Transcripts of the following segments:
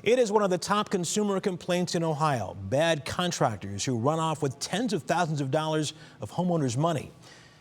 It is one of the top consumer complaints in Ohio. Bad contractors who run off with tens of thousands of dollars of homeowners' money.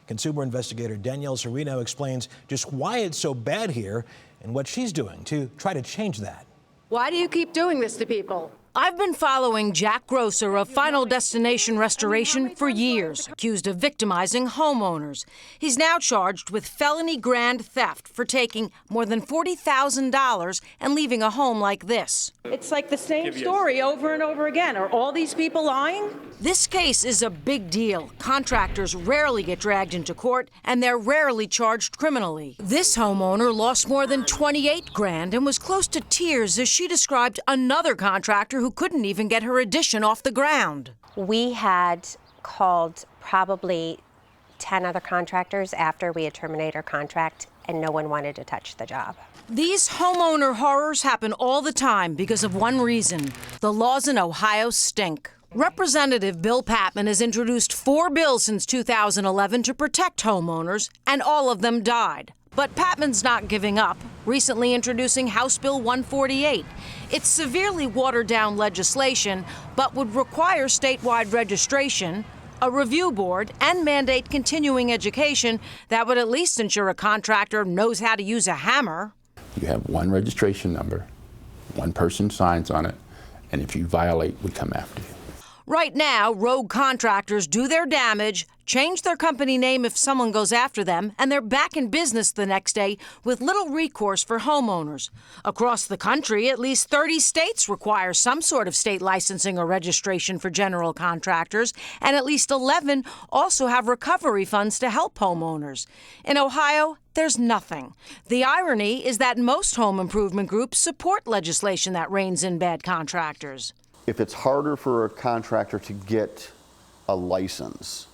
Consumer investigator Danielle Serino explains just why it's so bad here and what she's doing to try to change that. Why do you keep doing this to people? I've been following Jack Grosser of Final Destination Restoration for years, accused of victimizing homeowners. He's now charged with felony grand theft for taking more than $40,000 and leaving a home like this. It's like the same story over and over again. Are all these people lying? This case is a big deal. Contractors rarely get dragged into court, and they're rarely charged criminally. This homeowner lost more than $28,000 and was close to tears as she described another contractor who couldn't even get her addition off the ground. We had called probably 10 other contractors after we had terminated our contract, and no one wanted to touch the job. These homeowner horrors happen all the time because of one reason: the laws in Ohio stink. Representative Bill Patman has introduced 4 bills since 2011 to protect homeowners, and all of them died. But Patman's not giving up, recently introducing House Bill 148. It's severely watered-down legislation, but would require statewide registration, a review board, and mandate continuing education that would at least ensure a contractor knows how to use a hammer. You have one registration number, one person signs on it, and if you violate, we come after you. Right now, rogue contractors do their damage, change their company name if someone goes after them, and they're back in business the next day with little recourse for homeowners. Across the country, at least 30 states require some sort of state licensing or registration for general contractors, and at least 11 also have recovery funds to help homeowners. In Ohio, there's nothing. The irony is that most home improvement groups support legislation that reins in bad contractors. If it's harder for a contractor to get a license,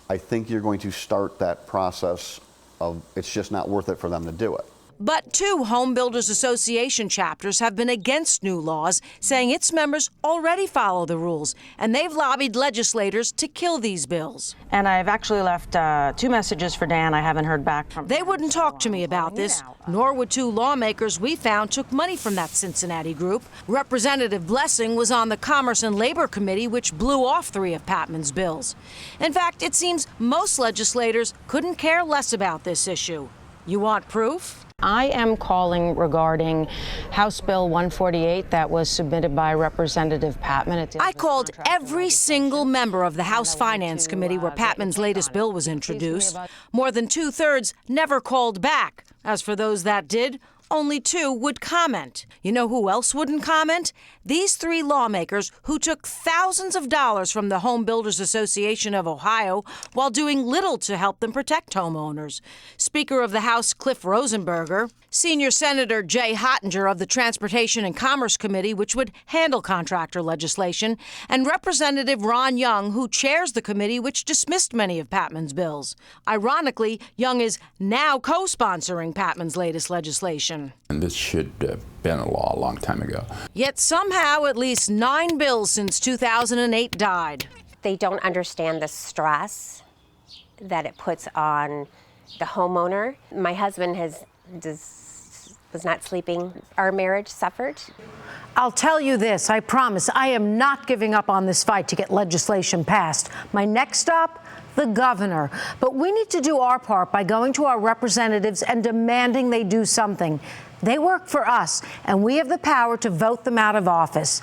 I think you're going to start that process of it's just not worth it for them to do it. But 2 Home Builders Association chapters have been against new laws, saying its members already follow the rules, and they've lobbied legislators to kill these bills. And I've actually left 2 messages for Dan. I haven't heard back from. They wouldn't talk to me about this, nor would 2 lawmakers we found took money from that Cincinnati group. Representative Blessing was on the Commerce and Labor Committee, which blew off 3 of Patman's bills. In fact, it seems most legislators couldn't care less about this issue. You want proof? I am calling regarding House Bill 148 that was submitted by Representative Patman. I called every single member of the House Finance Committee where Patman's latest bill was introduced. More than 2/3 never called back. As for those that did, only 2 would comment. You know who else wouldn't comment? These 3 lawmakers who took thousands of dollars from the Home Builders Association of Ohio while doing little to help them protect homeowners. Speaker of the House Cliff Rosenberger, Senior Senator Jay Hottinger of the Transportation and Commerce Committee, which would handle contractor legislation, and Representative Ron Young, who chairs the committee which dismissed many of Patman's bills. Ironically, Young is now co-sponsoring Patman's latest legislation. And this should have been a law a long time ago. Yet somehow at least 9 bills since 2008 died. They don't understand the stress that it puts on the homeowner. My husband was not sleeping. Our marriage suffered. I'll tell you this, I promise, I am not giving up on this fight to get legislation passed. My next stop, the governor. But we need to do our part by going to our representatives and demanding they do something. They work for us, and we have the power to vote them out of office.